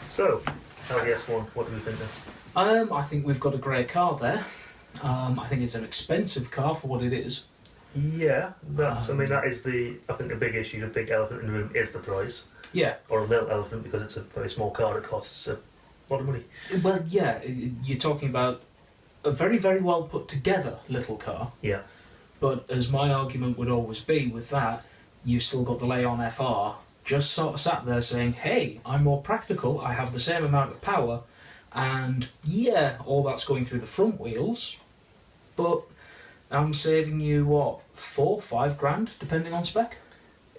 So, Audi S1, what do we think then? I think we've got a great car there. I think it's an expensive car for what it is. Yeah, that's. I mean, that is the. I think the big issue, the big elephant in the room, is the price, Yeah. or a little elephant because it's a very small car that costs a lot of money. Well, yeah, you're talking about a very, very well put together little car. Yeah, But as my argument would always be with that, you've still got the Leon FR just sort of sat there saying, hey, I'm more practical, I have the same amount of power, and yeah, all that's going through the front wheels, but I'm saving you, what, 4, 5 grand, depending on spec?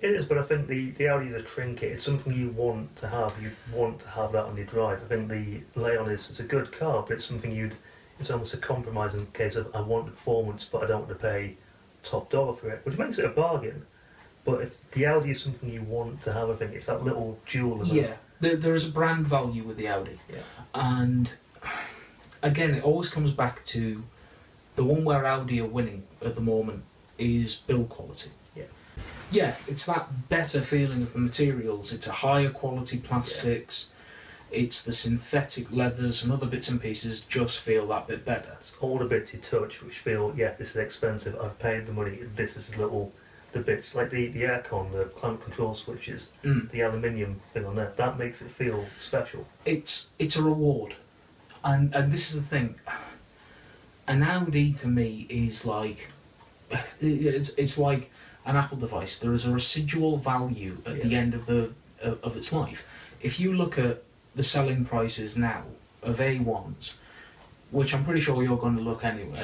it is. But I think the Audi is a trinket. It's something you want to have. You want to have that on your drive. I think the Leon is. It's a good car, but it's something you'd. It's almost a compromise in case of I want the performance, but I don't want to pay top dollar for it, which makes it a bargain. But if the Audi is something you want to have, I think it's that little jewel of Yeah, there is a brand value with the Audi. Yeah. And again, it always comes back to the one where Audi are winning at the moment is build quality. Yeah. Yeah, it's that better feeling of the materials. It's a higher quality plastics. It's the synthetic leathers and other bits and pieces just feel that bit better. It's all the bits you touch which feel, yeah, this is expensive, I've paid the money, this is the bits, like the aircon, the climate control switches, the aluminium thing on there, that makes it feel special. It's a reward. And this is the thing. An Audi to me is like, it's like an Apple device. There is a residual value at the end of its life. If you look at the selling prices now of A1s, which I'm pretty sure you're going to look anyway,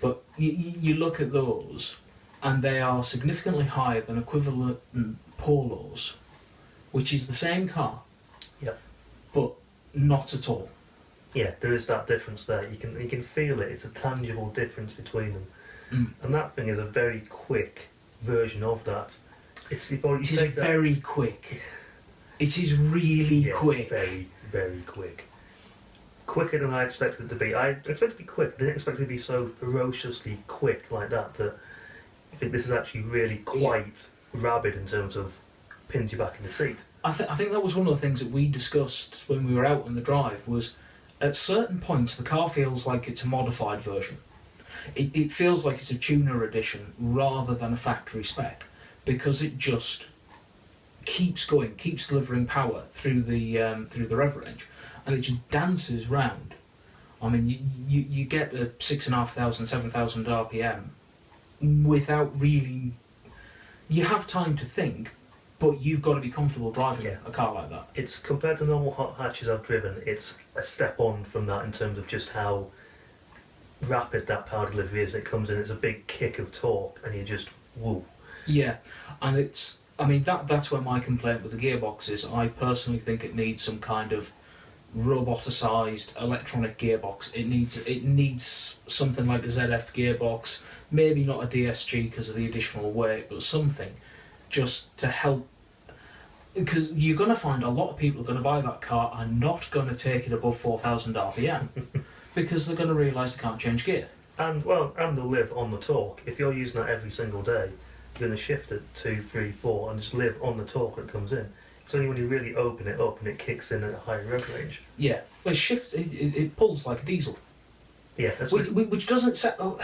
but you look at those, and they are significantly higher than equivalent Polos, which is the same car, but not at all. Yeah, there is that difference there. You can feel it. It's a tangible difference between them, and that thing is a very quick version of that. It is very quick. It is really quick. Very, very quick. Quicker than I expected it to be. I expected it to be quick. I didn't expect it to be so ferociously quick like that. I think this is actually really quite rabid in terms of pins you back in the seat. I think that was one of the things that we discussed when we were out on the drive was at certain points the car feels like it's a modified version. It feels like it's a tuner edition rather than a factory spec because it just keeps going, keeps delivering power through the rev range, and it just dances round. I mean, you get a 6,500, 7,000 RPM without really. You have time to think, but you've got to be comfortable driving a car like that. It's compared to normal hot hatches I've driven. It's a step on from that in terms of just how rapid that power delivery is. It comes in, it's a big kick of torque, and you just woo. Yeah, and it's. I mean, that's where my complaint with the gearbox is. I personally think it needs some kind of roboticized electronic gearbox. It needs something like a ZF gearbox, maybe not a DSG because of the additional weight, but something just to help. Because you're going to find a lot of people are going to buy that car and not going to take it above 4,000 RPM because they're going to realise they can't change gear. And they'll live on the torque. If you're using that every single day, you're going to shift it 2, 3, 4 and just live on the torque that comes in. It's only when you really open it up and it kicks in at a higher rev range. Yeah, well, it pulls like a diesel. Yeah, that's which doesn't set. Oh,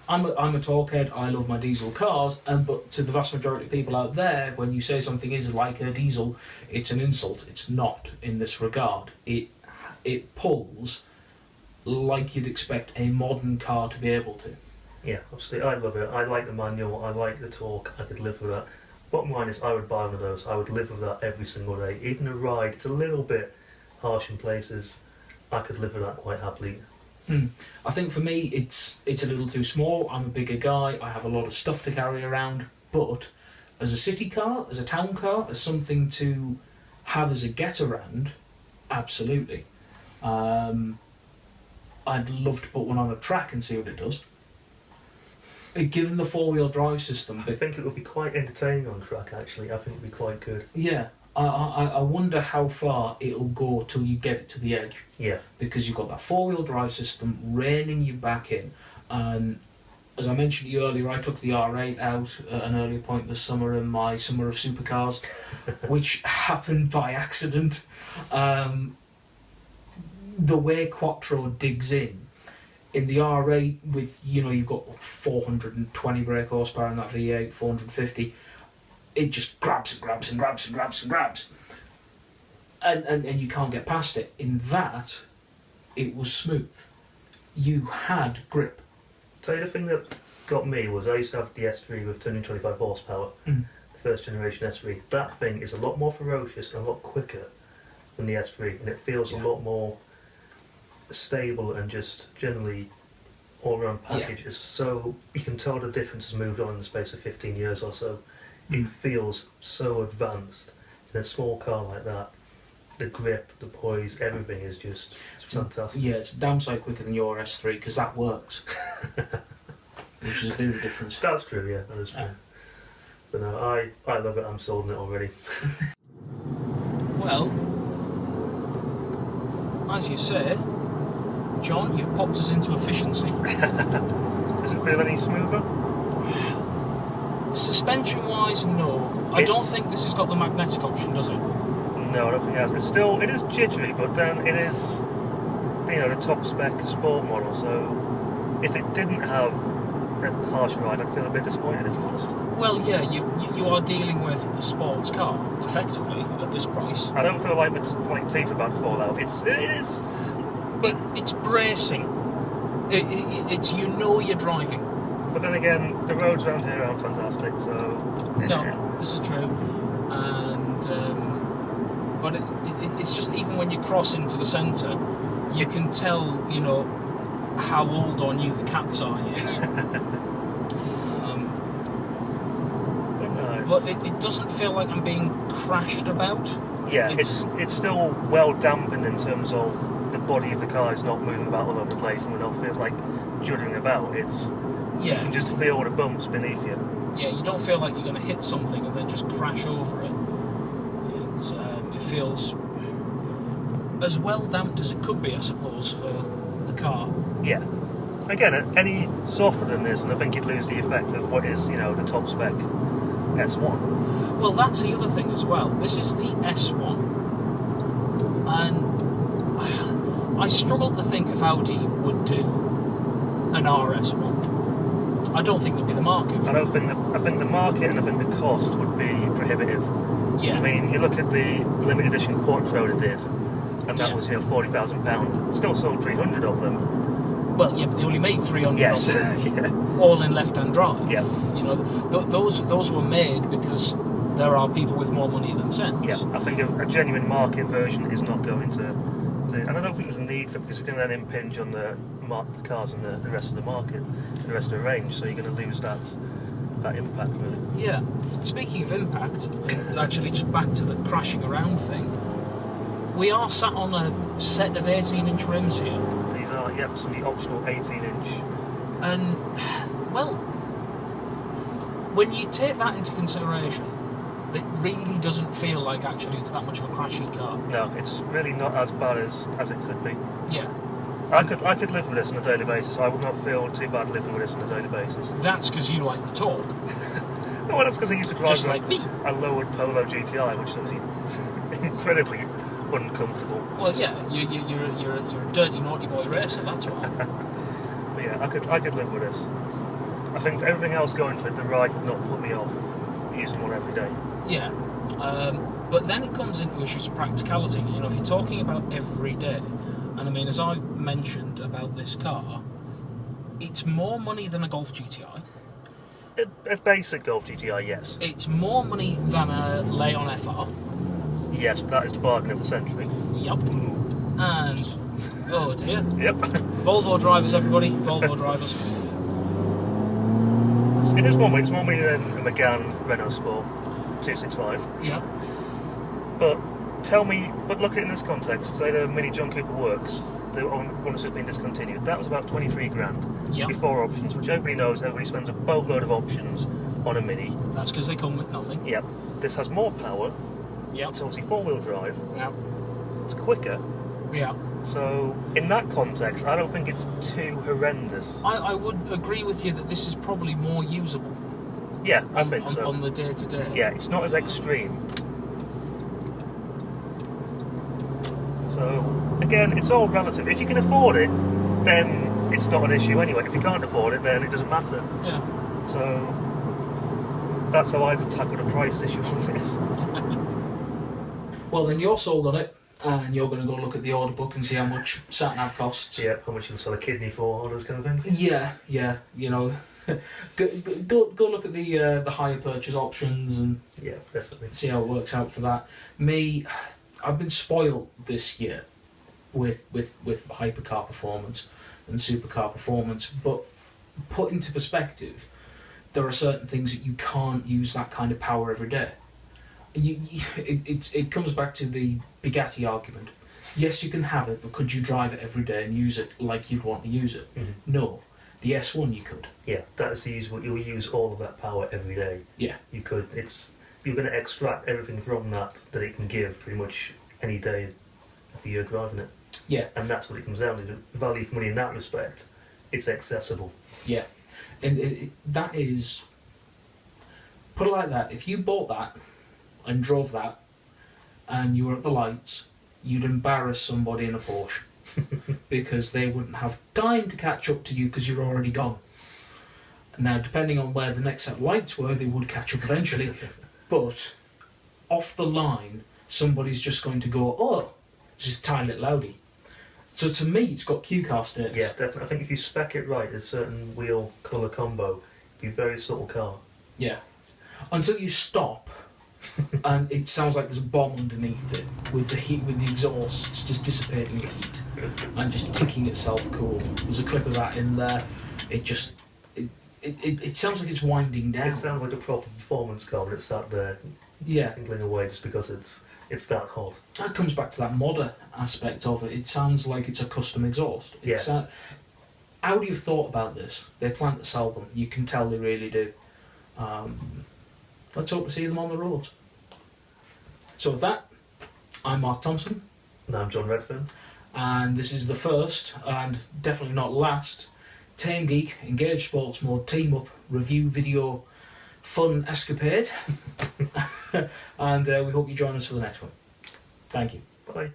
I'm a torque head. I love my diesel cars, but to the vast majority of people out there, when you say something is like a diesel, it's an insult. It's not in this regard. It pulls like you'd expect a modern car to be able to. Yeah, absolutely. I love it. I like the manual. I like the torque. I could live with that. Bottom line is, I would buy one of those. I would live with that every single day. Even a ride, it's a little bit harsh in places. I could live with that quite happily. I think for me, it's a little too small. I'm a bigger guy. I have a lot of stuff to carry around. But as a city car, as a town car, as something to have as a get around, absolutely. I'd love to put one on a track and see what it does. given the four-wheel drive system, I think it would be quite entertaining on track, actually. I think it would be quite good. yeah, I wonder how far it'll go till you get it to the edge. Yeah. Because you've got that four-wheel drive system reining you back in. And as I mentioned to you earlier, I took the R8 out at an earlier point this summer in my Summer of Supercars, which happened by accident. The way Quattro digs in the R8 with, you've got 420 brake horsepower in that V8, 450, it just grabs and grabs and grabs and grabs and grabs. And you can't get past it. In that, it was smooth. You had grip. Tell you the thing that got me was I used to have the S3 with 225 horsepower, the first generation S3. That thing is a lot more ferocious and a lot quicker than the S3, and it feels a lot more stable and just generally all-round package is so... You can tell the difference has moved on in the space of 15 years or so. It feels so advanced. In a small car like that, the grip, the poise, everything is just fantastic. Yeah, it's a damn sight quicker than your S3 because that works. Which is a bit of a difference. That's true, yeah, that is true. But no, I love it, I'm sold on it already. Well, as you say, John, you've popped us into efficiency. Does it feel any smoother? Suspension-wise, no. I don't think this has got the magnetic option, does it? No, I don't think it has. It is jittery, but then it is, the top spec sport model, so if it didn't have a harsh ride, I'd feel a bit disappointed, if I'm honest. Well, yeah, you are dealing with a sports car, effectively, at this price. I don't feel like teeth about to fall out. It is... It's bracing. It's you're driving. But then again, the roads around here aren't fantastic, so... No, this is true. And... but it's just, even when you cross into the centre, you can tell, how old or new the cat's eye is. But it doesn't feel like I'm being crashed about. Yeah, it's still well dampened in terms of the body of the car is not moving about all over the place and we don't feel like juddering about. You can just feel the bumps beneath you. Yeah, you don't feel like you're going to hit something and then just crash over it. It feels as well damped as it could be, I suppose, for the car. Yeah. Again, any softer than this, and I think you'd lose the effect of what is, the top spec S1. Well, that's the other thing as well. This is the S1, and I struggle to think if Audi would do an RS1. I don't think there'd be the market for it. I think the market and I think the cost would be prohibitive. Yeah. I mean, you look at the limited edition Quattro they did, and that was £40,000. Still sold 300 of them. Well, yeah, but they only made 300 yes. of them. Yeah. All in left-hand drive. Yeah. Those were made because there are people with more money than sense. Yeah, I think a genuine market version is not going to... And I don't think there's a need for it because it's going to then impinge on the cars and the rest of the market, the rest of the range, so you're going to lose that impact, really. Yeah. Speaking of impact, actually just back to the crashing around thing, we are sat on a set of 18-inch rims here. These are, some of the optional 18-inch. And, well, when you take that into consideration, it really doesn't feel like actually it's that much of a crashy car. No, it's really not as bad as it could be. Yeah. I could live with this on a daily basis. I would not feel too bad living with this on a daily basis. That's because you like the torque. No, well, that's because I used to drive just like me. A lowered Polo GTI, which was incredibly uncomfortable. Well, yeah, you're a dirty naughty boy racer. That's why. But yeah, I could live with this. I think for everything else going for it, the ride would not put me off using one every day. Yeah, but then it comes into issues of practicality. If you're talking about every day, and I mean, as I've mentioned about this car, it's more money than a Golf GTI. A basic Golf GTI, yes. It's more money than a Leon FR. Yes, but that is the bargain of the century. Yup. And, oh dear. Yep. Volvo drivers, everybody. Volvo drivers. It is more money. It's more money than a Megane Renault Sport 265. Yeah. But look at it in this context. Say the Mini John Cooper Works. the one that's just been discontinued, that was about 23 grand Yep. before options, which everybody knows. Everybody spends a boatload of options on a Mini. That's because they come with nothing. Yep. This has more power. Yep. It's obviously four-wheel drive. Yep. It's quicker. Yeah. So in that context, I don't think it's too horrendous. I would agree with you that this is probably more usable. Yeah, I think so. On the day-to-day. Yeah, it's not as extreme. So, again, it's all relative. If you can afford it, then it's not an issue anyway. If you can't afford it, then it doesn't matter. Yeah. So, that's how I've tackled a price issue on this. Well, then you're sold on it, and you're going to go look at the order book and see how much sat-nav costs. Yeah, how much you can sell a kidney for, all those kind of things. Yeah, you know, go look at the hire purchase options and Yeah, definitely. see how it works out for that. Me, I've been spoiled this year with hypercar performance and supercar performance, but put into perspective, there are certain things that you can't use that kind of power every day. It comes back to the Bugatti argument. Yes, you can have it, but could you drive it every day and use it like you'd want to use it? Mm-hmm. No. The S1 you could. Yeah, that's what you'll use all of that power every day. Yeah. You could. You're going to extract everything from that it can give pretty much any day of the year driving it. Yeah. And that's what it comes down to. The value for money in that respect, it's accessible. Yeah. And that is, put it like that, if you bought that and drove that and you were at the lights, you'd embarrass somebody in a Porsche because they wouldn't have time to catch up to you because you're already gone. Now, depending on where the next set of lights were, they would catch up eventually, but off the line, somebody's just going to go, oh, it's just a tiny little Audi. So to me, it's got Q car status. Yeah, definitely. I think if you spec it right, a certain wheel colour combo, it'd be a very subtle car. Yeah. Until you stop, and it sounds like there's a bomb underneath it, with the heat, with the exhausts just dissipating the heat and just ticking itself cool. There's a clip of that in there. It sounds like it's winding down. It sounds like a proper performance car, but it's sat there Yeah. tinkling away just because it's that hot. That comes back to that modder aspect of it. It sounds like it's a custom exhaust. It's, Yeah. Audi have thought about this. They plan to sell them. You can tell they really do. Let's hope to see them on the roads. So with that, I'm Mark Thompson. And I'm John Redfern. And this is the first, and definitely not last, Tame Geek Engage Sports Mode Team Up review video fun escapade. And we hope you join us for the next one. Thank you. Bye.